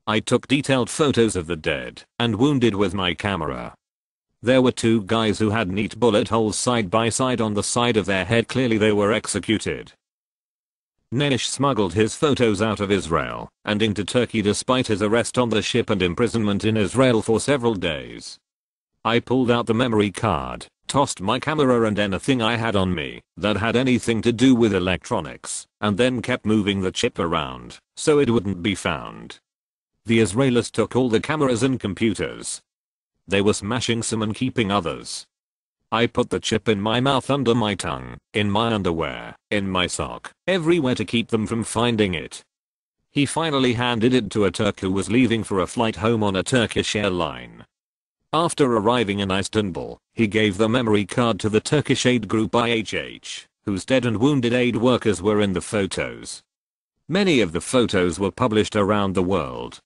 I took detailed photos of the dead and wounded with my camera. There were two guys who had neat bullet holes side by side on the side of their head. Clearly they were executed. Nesh smuggled his photos out of Israel and into Turkey despite his arrest on the ship and imprisonment in Israel for several days. I pulled out the memory card, tossed my camera and anything I had on me that had anything to do with electronics, and then kept moving the chip around so it wouldn't be found. The Israelis took all the cameras and computers. They were smashing some and keeping others. I put the chip in my mouth, under my tongue, in my underwear, in my sock, everywhere to keep them from finding it. He finally handed it to a Turk who was leaving for a flight home on a Turkish airline. After arriving in Istanbul, he gave the memory card to the Turkish aid group IHH, whose dead and wounded aid workers were in the photos. Many of the photos were published around the world.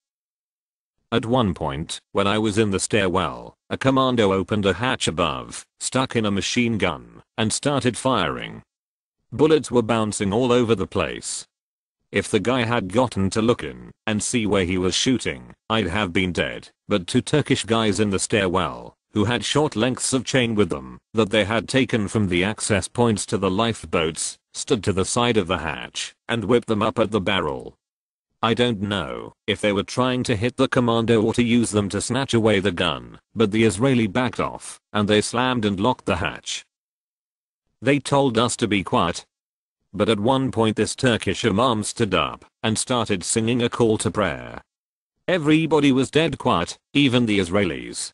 At one point, when I was in the stairwell, a commando opened a hatch above, stuck in a machine gun, and started firing. Bullets were bouncing all over the place. If the guy had gotten to look in and see where he was shooting, I'd have been dead, but two Turkish guys in the stairwell, who had short lengths of chain with them that they had taken from the access points to the lifeboats, stood to the side of the hatch and whipped them up at the barrel. I don't know if they were trying to hit the commando or to use them to snatch away the gun, but the Israeli backed off and they slammed and locked the hatch. They told us to be quiet. But at one point this Turkish imam stood up and started singing a call to prayer. Everybody was dead quiet, even the Israelis.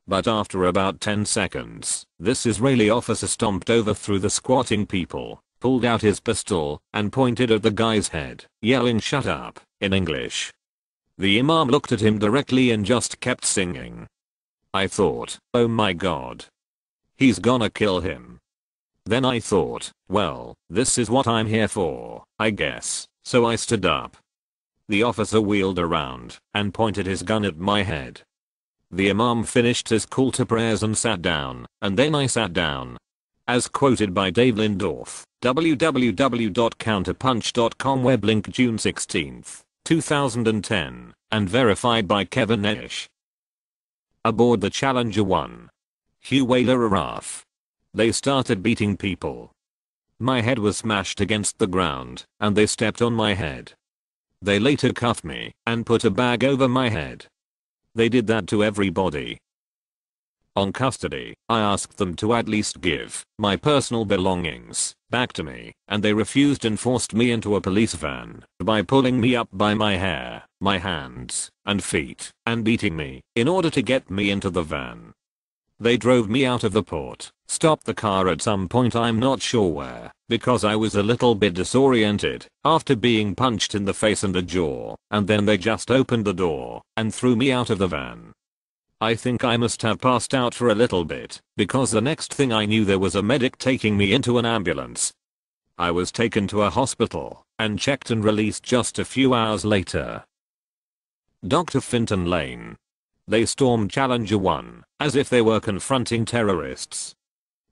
But after about 10 seconds, this Israeli officer stomped over through the squatting people, pulled out his pistol, and pointed at the guy's head, yelling "Shut up," in English. The imam looked at him directly and just kept singing. I thought, oh my god. He's gonna kill him. Then I thought, well, this is what I'm here for, I guess, so I stood up. The officer wheeled around and pointed his gun at my head. The imam finished his call to prayers and sat down, and then I sat down. As quoted by Dave Lindorf, www.counterpunch.com, web link June 16, 2010, and verified by Kevin Nesh. Aboard the Challenger 1. Hugh Whaler Araf. They started beating people. My head was smashed against the ground, and they stepped on my head. They later cuffed me and put a bag over my head. They did that to everybody. On custody, I asked them to at least give my personal belongings back to me, and they refused and forced me into a police van by pulling me up by my hair, my hands, and feet, and beating me in order to get me into the van. They drove me out of the port, stopped the car at some point, I'm not sure where, because I was a little bit disoriented after being punched in the face and the jaw, and then they just opened the door and threw me out of the van. I think I must have passed out for a little bit, because the next thing I knew there was a medic taking me into an ambulance. I was taken to a hospital and checked and released just a few hours later. Dr. Finton Lane. They stormed Challenger 1 as if they were confronting terrorists.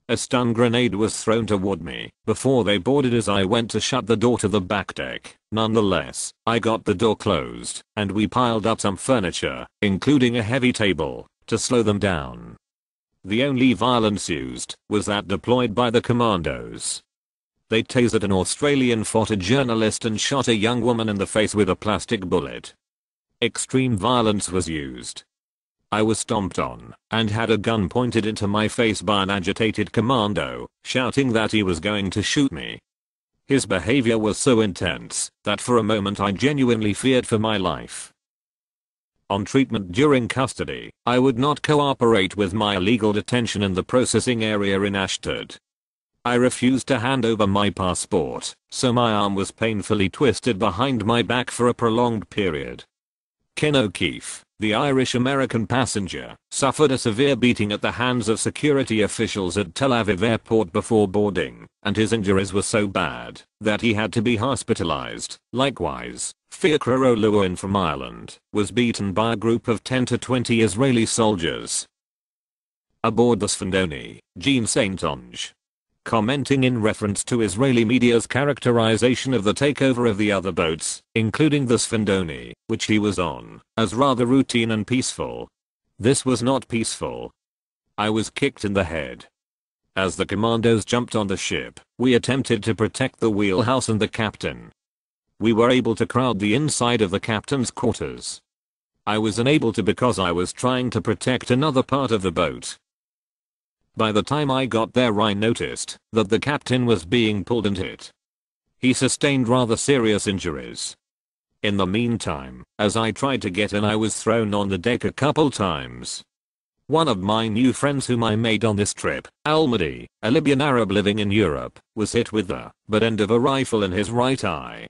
A stun grenade was thrown toward me before they boarded as I went to shut the door to the back deck. Nonetheless, I got the door closed and we piled up some furniture, including a heavy table, to slow them down. The only violence used was that deployed by the commandos. They tasered an Australian photojournalist and shot a young woman in the face with a plastic bullet. Extreme violence was used. I was stomped on and had a gun pointed into my face by an agitated commando, shouting that he was going to shoot me. His behavior was so intense that for a moment I genuinely feared for my life. On treatment during custody, I would not cooperate with my illegal detention in the processing area in Ashdod. I refused to hand over my passport, so my arm was painfully twisted behind my back for a prolonged period. Ken O'Keefe, the Irish-American passenger, suffered a severe beating at the hands of security officials at Tel Aviv airport before boarding, and his injuries were so bad that he had to be hospitalized. Likewise, Fiacre Lewin from Ireland was beaten by a group of 10 to 20 Israeli soldiers. Aboard the Sfandoni, Jean Saint-Onge. commenting in reference to Israeli media's characterization of the takeover of the other boats, including the Sfindoni, which he was on, as rather routine and peaceful. This was not peaceful. I was kicked in the head. As the commandos jumped on the ship, we attempted to protect the wheelhouse and the captain. We were able to crowd the inside of the captain's quarters. I was unable to because I was trying to protect another part of the boat. By the time I got there I noticed that the captain was being pulled and hit. He sustained rather serious injuries. In the meantime, as I tried to get in I was thrown on the deck a couple times. One of my new friends whom I made on this trip, Almadi, a Libyan Arab living in Europe, was hit with the butt end of a rifle in his right eye.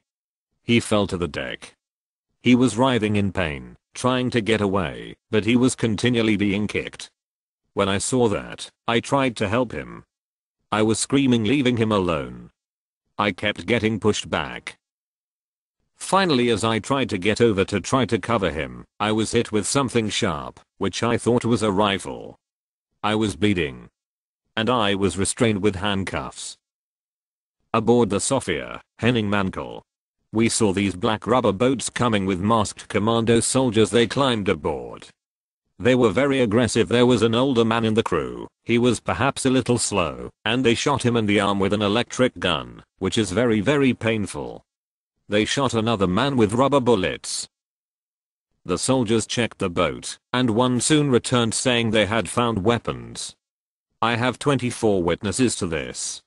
He fell to the deck. He was writhing in pain, trying to get away, but he was continually being kicked. When I saw that, I tried to help him. I was screaming leaving him alone. I kept getting pushed back. Finally, as I tried to get over to try to cover him, I was hit with something sharp, which I thought was a rifle. I was bleeding. And I was restrained with handcuffs. Aboard the Sofia, Henning Mankell, we saw these black rubber boats coming with masked commando soldiers. They climbed aboard. They were very aggressive. There was an older man in the crew. He was perhaps a little slow, and they shot him in the arm with an electric gun, which is very, very painful. They shot another man with rubber bullets. The soldiers checked the boat, and one soon returned saying they had found weapons. I have 24 witnesses to this.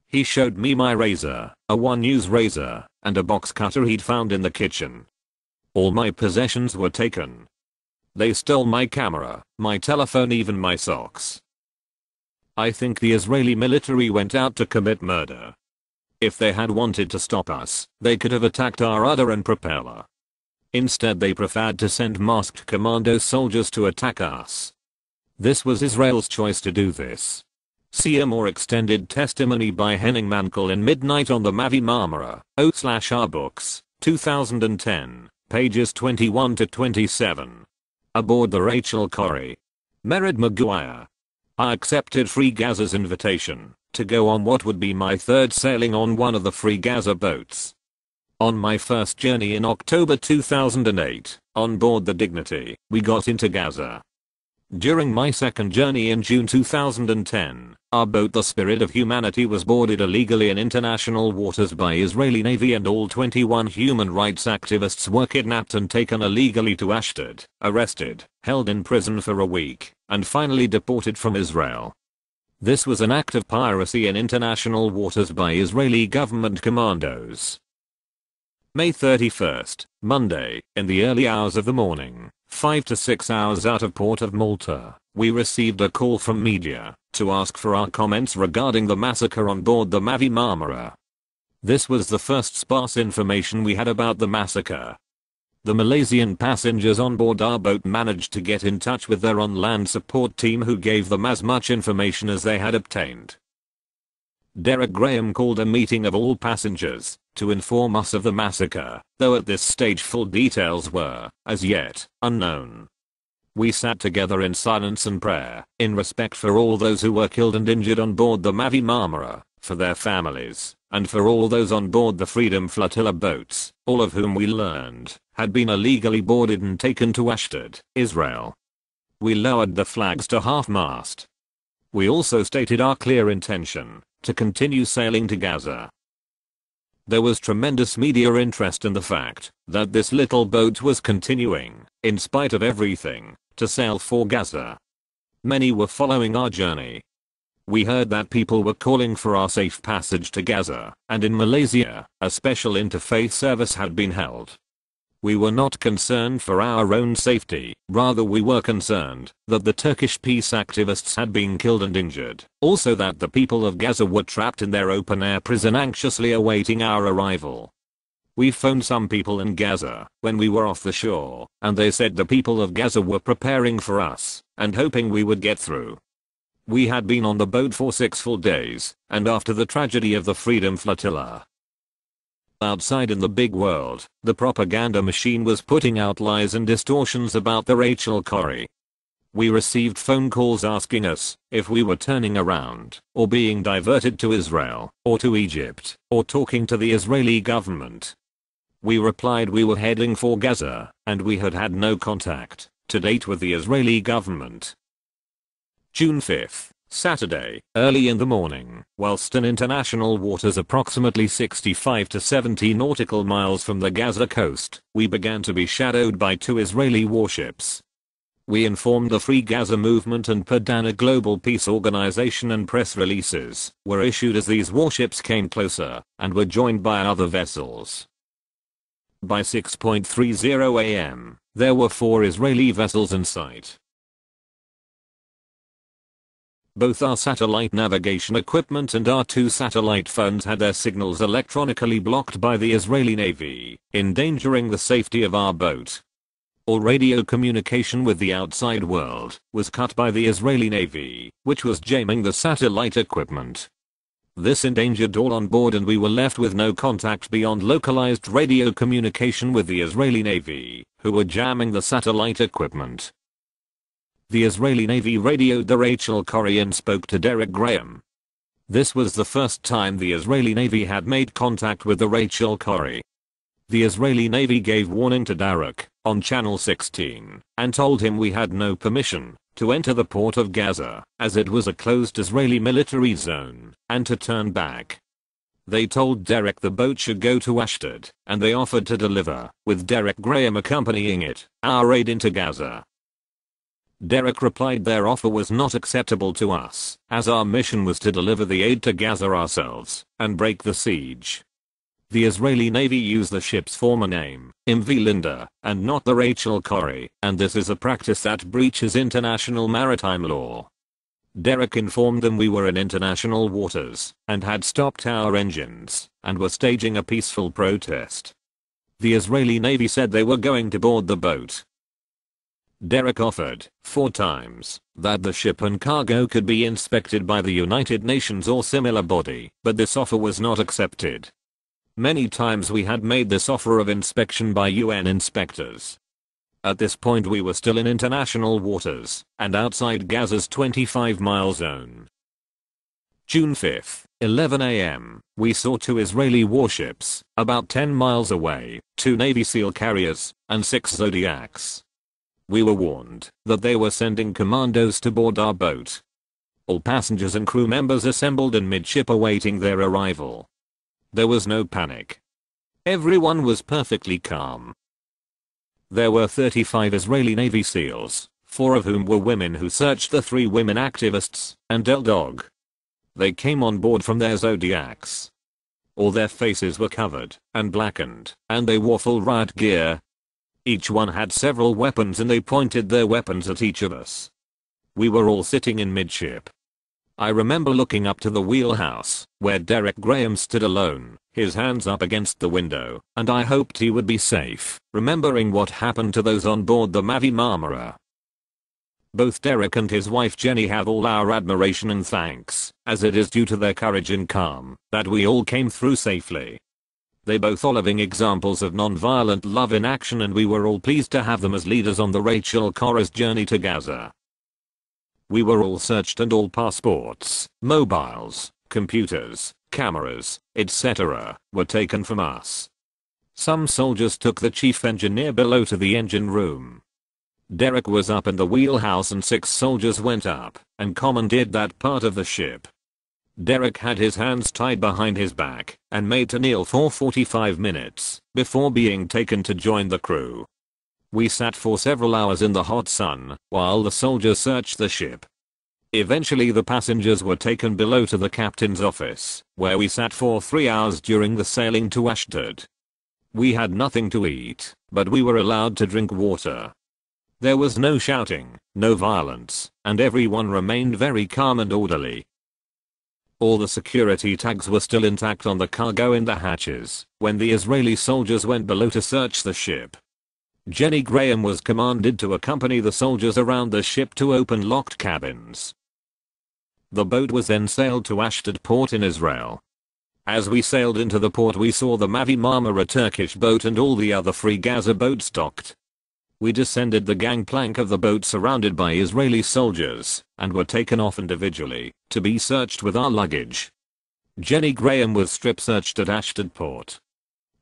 He showed me my razor, a one-use razor, and a box cutter he'd found in the kitchen. All my possessions were taken. They stole my camera, my telephone, even my socks. I think the Israeli military went out to commit murder. If they had wanted to stop us, they could have attacked our rudder and propeller. Instead they preferred to send masked commando soldiers to attack us. This was Israel's choice to do this. See a more extended testimony by Henning Mankell in Midnight on the Mavi Marmara, /our books, 2010, pages 21 to 27. Aboard the Rachel Corrie. Mered Maguire. I accepted Free Gaza's invitation to go on what would be my third sailing on one of the Free Gaza boats. On my first journey in October 2008, on board the Dignity, we got into Gaza. During my second journey in June 2010, our boat the Spirit of Humanity was boarded illegally in international waters by Israeli Navy, and all 21 human rights activists were kidnapped and taken illegally to Ashdod, arrested, held in prison for a week, and finally deported from Israel. This was an act of piracy in international waters by Israeli government commandos. May 31st, Monday, in the early hours of the morning, 5 to 6 hours out of Port of Malta, we received a call from media to ask for our comments regarding the massacre on board the Mavi Marmara. This was the first sparse information we had about the massacre. The Malaysian passengers on board our boat managed to get in touch with their on-land support team, who gave them as much information as they had obtained. Derek Graham called a meeting of all passengers to inform us of the massacre, though at this stage full details were, as yet, unknown. We sat together in silence and prayer, in respect for all those who were killed and injured on board the Mavi Marmara, for their families, and for all those on board the Freedom Flotilla boats, all of whom we learned had been illegally boarded and taken to Ashdod, Israel. We lowered the flags to half-mast. We also stated our clear intention to continue sailing to Gaza. There was tremendous media interest in the fact that this little boat was continuing, in spite of everything, to sail for Gaza. Many were following our journey. We heard that people were calling for our safe passage to Gaza, and in Malaysia, a special interfaith service had been held. We were not concerned for our own safety, rather we were concerned that the Turkish peace activists had been killed and injured, also that the people of Gaza were trapped in their open-air prison anxiously awaiting our arrival. We phoned some people in Gaza when we were off the shore, and they said the people of Gaza were preparing for us and hoping we would get through. We had been on the boat for 6 full days, and after the tragedy of the Freedom Flotilla, outside in the big world, the propaganda machine was putting out lies and distortions about the Rachel Corrie. We received phone calls asking us if we were turning around or being diverted to Israel or to Egypt or talking to the Israeli government. We replied we were heading for Gaza and we had had no contact to date with the Israeli government. June 5th, Saturday, early in the morning, whilst in international waters approximately 65 to 70 nautical miles from the Gaza coast, we began to be shadowed by 2 Israeli warships. We informed the Free Gaza Movement and Padana Global Peace Organization, and press releases were issued as these warships came closer and were joined by other vessels. By 6:30 a.m., there were 4 Israeli vessels in sight. Both our satellite navigation equipment and our 2 satellite phones had their signals electronically blocked by the Israeli Navy, endangering the safety of our boat. All radio communication with the outside world was cut by the Israeli Navy, which was jamming the satellite equipment. This endangered all on board and we were left with no contact beyond localized radio communication with the Israeli Navy, who were jamming the satellite equipment. The Israeli Navy radioed the Rachel Corrie and spoke to Derek Graham. This was the first time the Israeli Navy had made contact with the Rachel Corrie. The Israeli Navy gave warning to Derek on Channel 16 and told him we had no permission to enter the port of Gaza as it was a closed Israeli military zone and to turn back. They told Derek the boat should go to Ashdod and they offered to deliver, with Derek Graham accompanying it, our aid into Gaza. Derek replied their offer was not acceptable to us as our mission was to deliver the aid to Gaza ourselves and break the siege. The Israeli Navy used the ship's former name, MV Linda, and not the Rachel Corrie, and this is a practice that breaches international maritime law. Derek informed them we were in international waters and had stopped our engines and were staging a peaceful protest. The Israeli Navy said they were going to board the boat. Derek offered 4 times that the ship and cargo could be inspected by the United Nations or similar body, but this offer was not accepted. Many times we had made this offer of inspection by UN inspectors. At this point we were still in international waters and outside Gaza's 25-mile zone. June 5th, 11 a.m., we saw 2 Israeli warships about 10 miles away, 2 Navy SEAL carriers, and 6 Zodiacs. We were warned that they were sending commandos to board our boat. All passengers and crew members assembled in midship awaiting their arrival. There was no panic. Everyone was perfectly calm. There were 35 Israeli Navy SEALs, 4 of whom were women who searched the 3 women activists and Del Dog. They came on board from their Zodiacs. All their faces were covered and blackened, and they wore full riot gear. Each one had several weapons and they pointed their weapons at each of us. We were all sitting in midship. I remember looking up to the wheelhouse, where Derek Graham stood alone, his hands up against the window, and I hoped he would be safe, remembering what happened to those on board the Mavi Marmara. Both Derek and his wife Jenny have all our admiration and thanks, as it is due to their courage and calm that we all came through safely. They both are living examples of non-violent love in action, and we were all pleased to have them as leaders on the Rachel Corrie's journey to Gaza. We were all searched and all passports, mobiles, computers, cameras, etc. were taken from us. Some soldiers took the chief engineer below to the engine room. Derek was up in the wheelhouse and 6 soldiers went up and commandeered that part of the ship. Derek had his hands tied behind his back and made to kneel for 45 minutes before being taken to join the crew. We sat for several hours in the hot sun while the soldiers searched the ship. Eventually the passengers were taken below to the captain's office, where we sat for 3 hours during the sailing to Ashdod. We had nothing to eat, but we were allowed to drink water. There was no shouting, no violence, and everyone remained very calm and orderly. All the security tags were still intact on the cargo in the hatches when the Israeli soldiers went below to search the ship. Jenny Graham was commanded to accompany the soldiers around the ship to open locked cabins. The boat was then sailed to Ashdod port in Israel. As we sailed into the port we saw the Mavi Marmara Turkish boat and all the other Free Gaza boats docked. We descended the gangplank of the boat surrounded by Israeli soldiers and were taken off individually to be searched with our luggage. Jenny Graham was strip searched at Ashdod Port.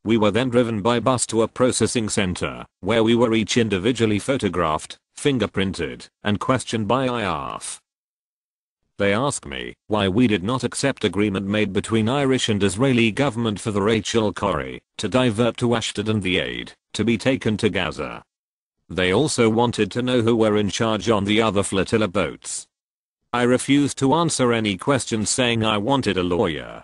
We were then driven by bus to a processing center where we were each individually photographed, fingerprinted, and questioned by IAF. They asked me why we did not accept agreement made between Irish and Israeli government for the Rachel Corrie to divert to Ashdod and the aid to be taken to Gaza. They also wanted to know who were in charge on the other flotilla boats. I refused to answer any questions, saying I wanted a lawyer